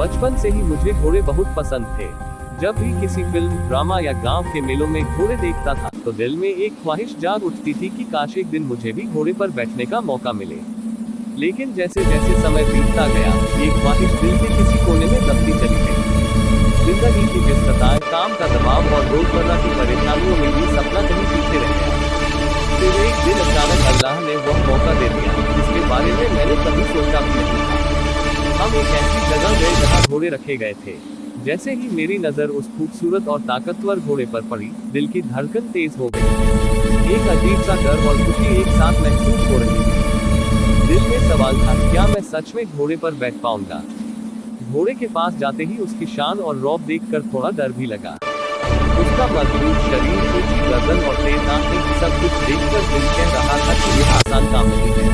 बचपन से ही मुझे घोड़े बहुत पसंद थे। जब भी किसी फिल्म, ड्रामा या गांव के मेलों में घोड़े देखता था तो दिल में एक ख्वाहिश जाग उठती थी कि काश एक दिन मुझे भी घोड़े पर बैठने का मौका मिले। लेकिन जैसे जैसे समय बीतता गया, ये ख्वाहिश दिल के किसी कोने में दबती चली गई। जिंदगी की व्यस्तताएं, काम का दबाव और रोजमर्रा की परेशानियों में भी सपना कहीं पीछे रह गया। फिर एक दिन अचानक अल्लाह ने वह मौका दे दिया जिसके बारे में मैंने कभी सोचा भी नहीं था। हम एक ऐसी जगह गए जहाँ घोड़े रखे गए थे। जैसे ही मेरी नजर उस खूबसूरत और ताकतवर घोड़े पर पड़ी, दिल की धड़कन तेज हो गई। एक अजीब सा डर और खुशी एक साथ महसूस हो रही थी। दिल में सवाल था, क्या मैं सच में घोड़े पर बैठ पाऊंगा? घोड़े के पास जाते ही उसकी शान और रौब देखकर थोड़ा डर भी लगा। उसका मजबूत शरीर, ऊंची गर्दन और तेज आंखें, सब कुछ देखकर दिल कह रहा था कि यह आसान काम नहीं है।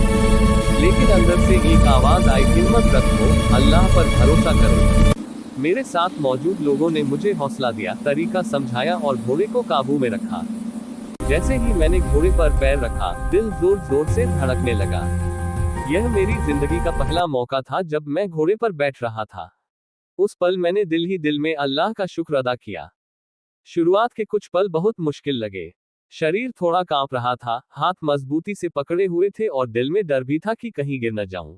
लेकिन अंदर से एक आवाज आई, हिम्मत रखो, अल्लाह पर भरोसा करो। मेरे साथ मौजूद लोगों ने मुझे हौसला दिया, तरीका समझाया और घोड़े को काबू में रखा। जैसे ही मैंने घोड़े पर पैर रखा, दिल जोर जोर से धड़कने लगा। यह मेरी जिंदगी का पहला मौका था जब मैं घोड़े पर बैठ रहा था। उस पल मैंने दिल ही दिल में अल्लाह का शुक्र अदा किया। शुरुआत के कुछ पल बहुत मुश्किल लगे। शरीर थोड़ा कांप रहा था, हाथ मजबूती से पकड़े हुए थे और दिल में डर भी था कि कहीं गिर न जाऊं।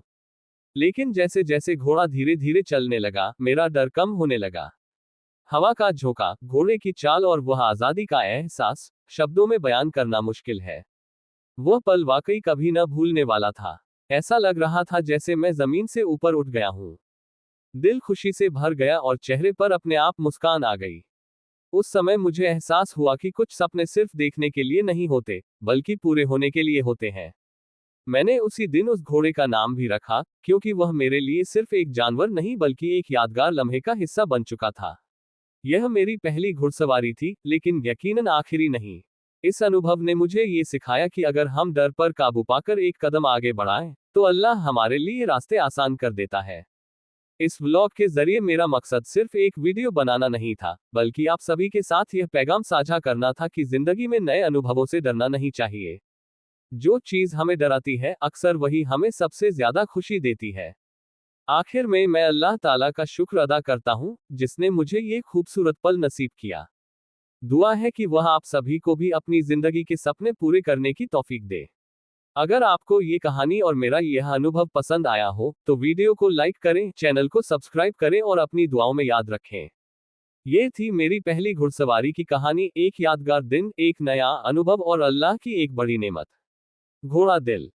लेकिन जैसे जैसे घोड़ा धीरे धीरे चलने लगा, मेरा डर कम होने लगा। हवा का झोंका, घोड़े की चाल और वह आजादी का एहसास शब्दों में बयान करना मुश्किल है। वह पल वाकई कभी न भूलने वाला था। ऐसा लग रहा था जैसे मैं जमीन से ऊपर उठ गया हूं। दिल खुशी से भर गया और चेहरे पर अपने आप मुस्कान आ गई। उस समय मुझे एहसास हुआ कि कुछ सपने सिर्फ देखने के लिए नहीं होते, बल्कि पूरे होने के लिए होते हैं। मैंने उसी दिन उस घोड़े का नाम भी रखा, क्योंकि वह मेरे लिए सिर्फ एक जानवर नहीं बल्कि एक यादगार लम्हे का हिस्सा बन चुका था। यह मेरी पहली घुड़सवारी थी, लेकिन यकीनन आखिरी नहीं। इस अनुभव ने मुझे ये सिखाया कि अगर हम डर पर काबू पाकर एक कदम आगे बढ़ाएं, तो अल्लाह हमारे लिए रास्ते आसान कर देता है। इस व्लॉग के जरिए मेरा मकसद सिर्फ एक वीडियो बनाना नहीं था, बल्कि आप सभी के साथ यह पैगाम साझा करना था कि जिंदगी में नए अनुभवों से डरना नहीं चाहिए। जो चीज हमें डराती है, अक्सर वही हमें सबसे ज्यादा खुशी देती है। आखिर में मैं अल्लाह ताला का शुक्र अदा करता हूँ, जिसने मुझे ये खूबसूरत पल नसीब किया। दुआ है कि वह आप सभी को भी अपनी जिंदगी के सपने पूरे करने की तौफीक दे। अगर आपको ये कहानी और मेरा यह अनुभव पसंद आया हो, तो वीडियो को लाइक करें, चैनल को सब्सक्राइब करें और अपनी दुआओं में याद रखें। ये थी मेरी पहली घुड़सवारी की कहानी, एक यादगार दिन, एक नया अनुभव और अल्लाह की एक बड़ी नेमत। घोड़ा दिल।